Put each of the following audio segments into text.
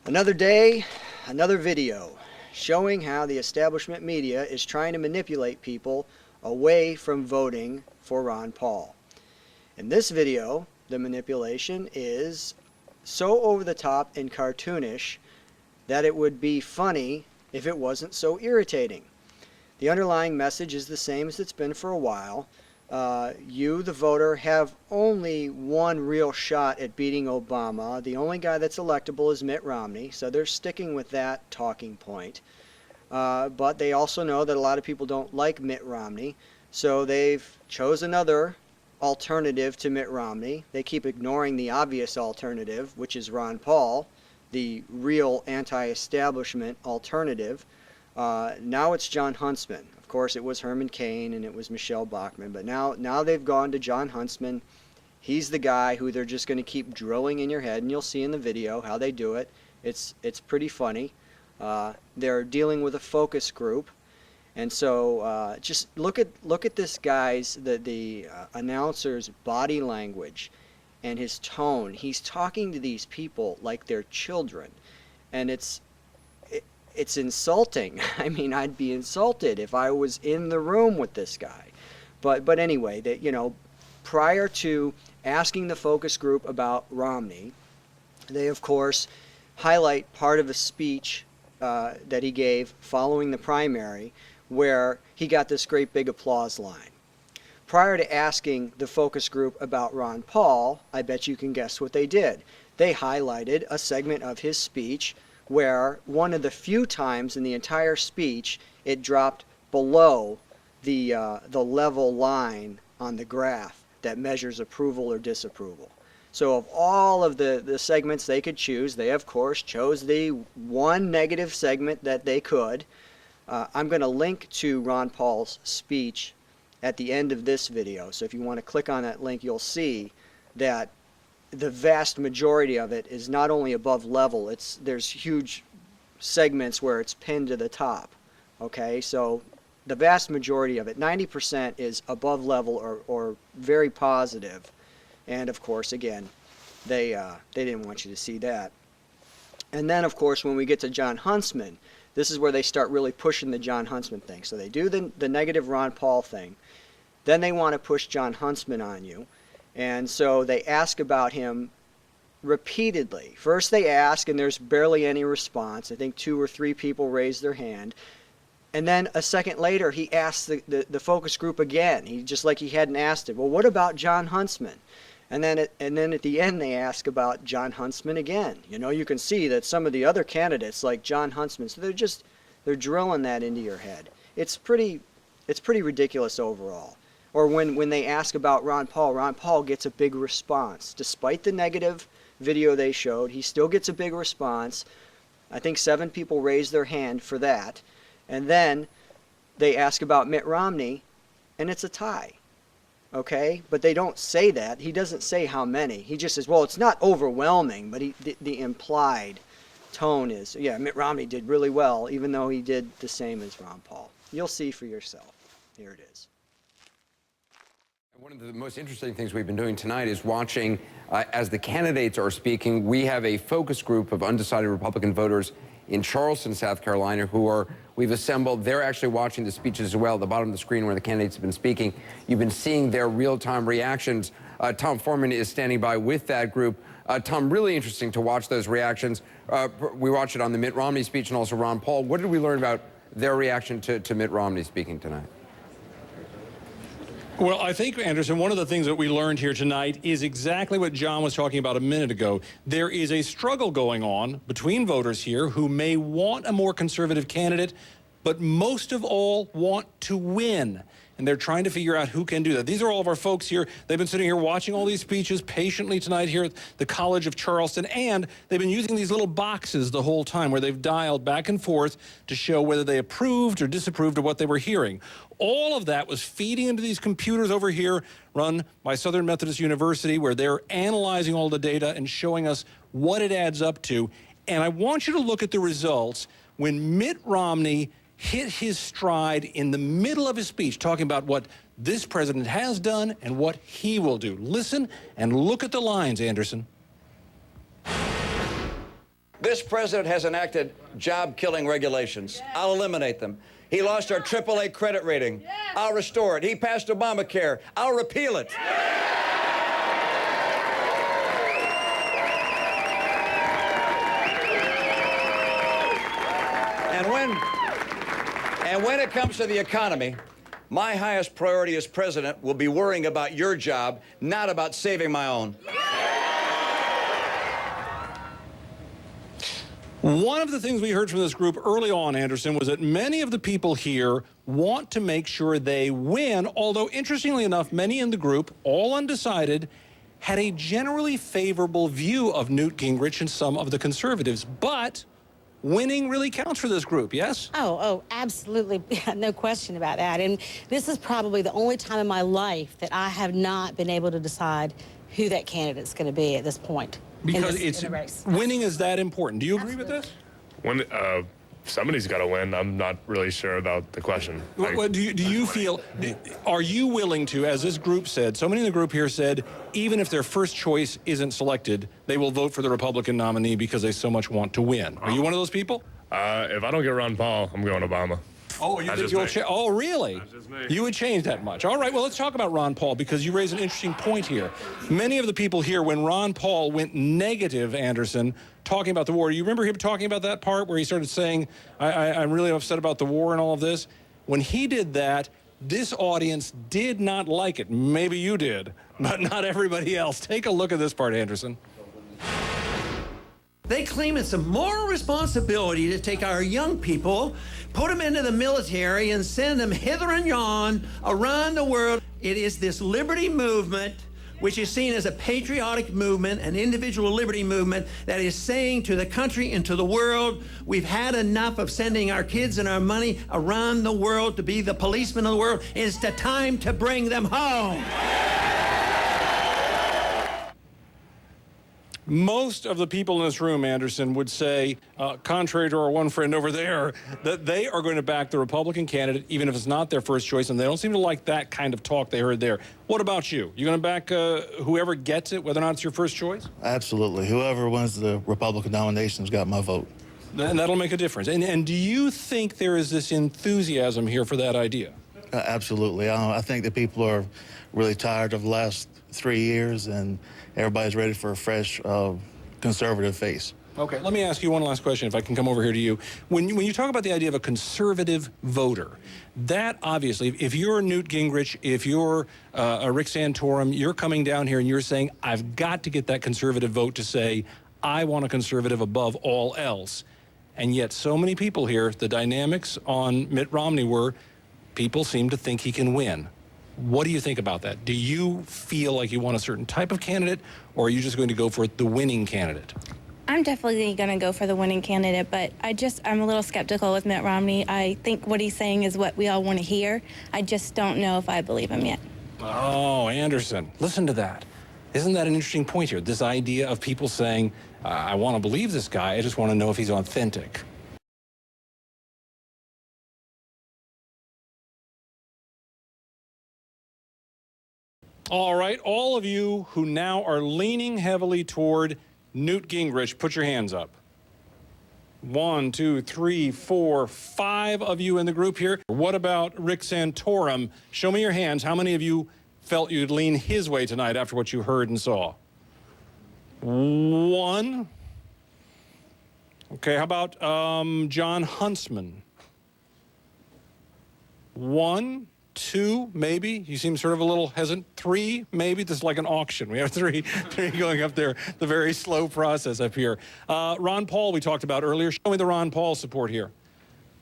Another day, another video showing how the establishment media is trying to manipulate people away from voting for Ron Paul. In this video, the manipulation is so over the top and cartoonish that it would be funny if it wasn't so irritating. The underlying message is the same as it's been for a while. You, the voter, have only one real shot at beating Obama. The only guy that's electable is Mitt Romney, so they're sticking with that talking point. But they also know that a lot of people don't like Mitt Romney, so they've chose another alternative to Mitt Romney. They keep ignoring the obvious alternative, which is Ron Paul, the real anti-establishment alternative. Now it's Jon Huntsman. Of course, it was Herman Cain and it was Michelle Bachmann, but now they've gone to Jon Huntsman. He's the guy who they're just going to keep drilling in your head, and you'll see in the video how they do it. It's pretty funny. They're dealing with a focus group, and so just look at this guy's the announcer's body language and his tone. He's talking to these people like they're children, and it's insulting. I mean, I'd be insulted if I was in the room with this guy. But anyway, that prior to asking the focus group about Romney, they of course highlight part of a speech that he gave following the primary, where he got this great big applause line. Prior to asking the focus group about Ron Paul, I bet you can guess what they did. They highlighted a segment of his speech where one of the few times in the entire speech it dropped below the level line on the graph that measures approval or disapproval. So of all of the segments they could choose, they of course chose the one negative segment that they could. I'm going to link to Ron Paul's speech at the end of this video, so if you want to click on that link, you'll see that the vast majority of it is not only above level, there's huge segments where it's pinned to the top. Okay, so the vast majority of it, 90%, is above level or very positive. And of course, again, they didn't want you to see that. And then of course, when we get to Jon Huntsman, this is where they start really pushing the Jon Huntsman thing. So they do the negative Ron Paul thing. Then they want to push Jon Huntsman on you. And so they ask about him repeatedly. First they ask, and there's barely any response. I think 2 or 3 people raise their hand. And then a second later, he asks the focus group again. Just like he hadn't asked it. Well, what about Jon Huntsman? And then at the end, they ask about Jon Huntsman again. You can see that some of the other candidates, like Jon Huntsman, so they're drilling that into your head. It's pretty ridiculous overall. Or when they ask about Ron Paul gets a big response. Despite the negative video they showed, he still gets a big response. I think 7 people raised their hand for that. And then they ask about Mitt Romney, and it's a tie. Okay? But they don't say that. He doesn't say how many. He just says, well, it's not overwhelming, but the implied tone is, yeah, Mitt Romney did really well, even though he did the same as Ron Paul. You'll see for yourself. Here it is. One of the most interesting things we've been doing tonight is watching as the candidates are speaking. We have a focus group of undecided Republican voters in Charleston, South Carolina, we've assembled. They're actually watching the speeches as well. At the bottom of the screen where the candidates have been speaking, you've been seeing their real-time reactions. Tom Foreman is standing by with that group. Tom, really interesting to watch those reactions. We watched it on the Mitt Romney speech and also Ron Paul. What did we learn about their reaction to Mitt Romney speaking tonight? Well, I think, Anderson, one of the things that we learned here tonight is exactly what John was talking about a minute ago. There is a struggle going on between voters here who may want a more conservative candidate, but most of all want to win. And they're trying to figure out who can do that. These are all of our folks here. They've been sitting here watching all these speeches patiently tonight here at the College of Charleston, and they've been using these little boxes the whole time where they've dialed back and forth to show whether they approved or disapproved of what they were hearing. All of that was feeding into these computers over here run by Southern Methodist University, where they're analyzing all the data and showing us what it adds up to. And I want you to look at the results when Mitt Romney hit his stride in the middle of his speech, talking about what this president has done and what he will do. Listen and look at the lines, Anderson. This president has enacted job-killing regulations. I'll eliminate them. He lost our AAA credit rating. I'll restore it. He passed Obamacare. I'll repeal it. And when it comes to the economy, my highest priority as president will be worrying about your job, not about saving my own. One of the things we heard from this group early on, Anderson, was that many of the people here want to make sure they win, although interestingly enough, many in the group, all undecided, had a generally favorable view of Newt Gingrich and some of the conservatives. But winning really counts for this group, yes? Oh, absolutely. No question about that. And this is probably the only time in my life that I have not been able to decide who that candidate's going to be at this point. Because in the race. Winning is that important. Do you agree with this? When somebody's got to win. I'm not really sure about the question. Do you feel, are you willing to, as this group said, so many in the group here said, even if their first choice isn't selected, they will vote for the Republican nominee because they so much want to win. Are you one of those people? If I don't get Ron Paul, I'm going Obama. Oh, you think you'll change? Oh, really? That's just me. You would change that much. All right, well, let's talk about Ron Paul because you raise an interesting point here. Many of the people here, when Ron Paul went negative, Anderson, talking about the war, you remember him talking about that part where he started saying, I'm really upset about the war and all of this? When he did that, this audience did not like it. Maybe you did, but not everybody else. Take a look at this part, Anderson. They claim it's a moral responsibility to take our young people, put them into the military, and send them hither and yon around the world. It is this liberty movement, which is seen as a patriotic movement, an individual liberty movement, that is saying to the country and to the world, we've had enough of sending our kids and our money around the world to be the policemen of the world. It's the time to bring them home. Most of the people in this room, Anderson, would say, contrary to our one friend over there, that they are going to back the Republican candidate, even if it's not their first choice, and they don't seem to like that kind of talk they heard there. What about you? You going to back whoever gets it, whether or not it's your first choice? Absolutely. Whoever wins the Republican nomination's got my vote. And that'll make a difference. And do you think there is this enthusiasm here for that idea? Absolutely. I think that people are really tired of the last 3 years, and everybody's ready for a fresh conservative face. Okay, let me ask you one last question, if I can come over here to you. When you talk about the idea of a conservative voter, that obviously, if you're Newt Gingrich, if you're a Rick Santorum, you're coming down here and you're saying, I've got to get that conservative vote to say, I want a conservative above all else. And yet so many people here, the dynamics on Mitt Romney were, people seem to think he can win. What do you think about that? Do you feel like you want a certain type of candidate, or are you just going to go for the winning candidate? I'm definitely going to go for the winning candidate, but I'm a little skeptical with Mitt Romney. I think what he's saying is what we all want to hear. I just don't know if I believe him yet. Oh, Anderson, listen to that. Isn't that an interesting point here? This idea of people saying, I want to believe this guy, I just want to know if he's authentic. All right, all of you who now are leaning heavily toward Newt Gingrich, put your hands up. 1, 2, 3, 4, 5 of you in the group here. What about Rick Santorum? Show me your hands. How many of you felt you'd lean his way tonight after what you heard and saw? 1. Okay, how about John Huntsman? 1, 2, maybe. You seem sort of a little hesitant. 3, maybe. This is like an auction. We have three going up there. The very slow process up here. Ron Paul we talked about earlier. Show me the Ron Paul support here.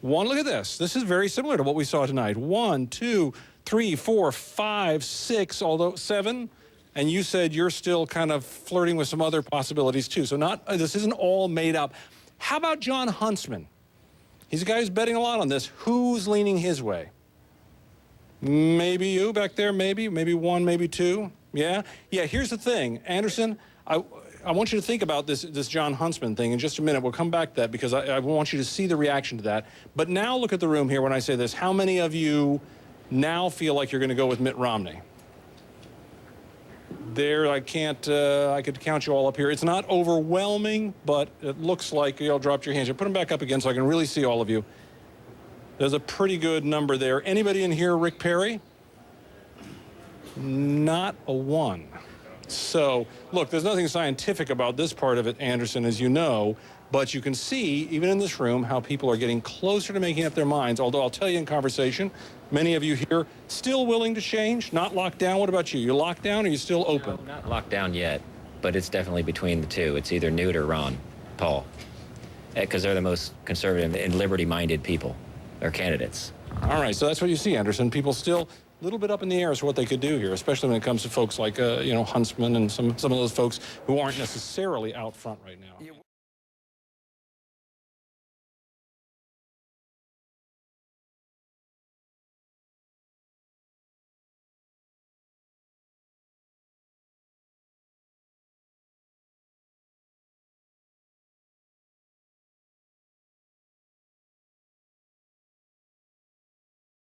1, look at this. This is very similar to what we saw tonight. 1, 2, 3, 4, 5, 6, although 7. And you said you're still kind of flirting with some other possibilities too. So this isn't all made up. How about John Huntsman? He's a guy who's betting a lot on this. Who's leaning his way? Maybe you back there, maybe 1, maybe 2. Yeah? Yeah, here's the thing. Anderson, I want you to think about this John Huntsman thing in just a minute. We'll come back to that because I want you to see the reaction to that. But now look at the room here when I say this. How many of you now feel like you're going to go with Mitt Romney? There, I could count you all up here. It's not overwhelming, but it looks like you all dropped your hands. You put them back up again so I can really see all of you. There's a pretty good number there. Anybody in here, Rick Perry? Not a one. So, look, there's nothing scientific about this part of it, Anderson, as you know, but you can see, even in this room, how people are getting closer to making up their minds. Although I'll tell you in conversation, many of you here still willing to change, not locked down. What about you? You locked down or you still open? No, not locked down yet, but it's definitely between the two. It's either Newt or Ron Paul, because they're the most conservative and liberty-minded people, or candidates. All right, so that's what you see, Anderson. People still a little bit up in the air as to what they could do here, especially when it comes to folks like, Huntsman and some of those folks who aren't necessarily out front right now.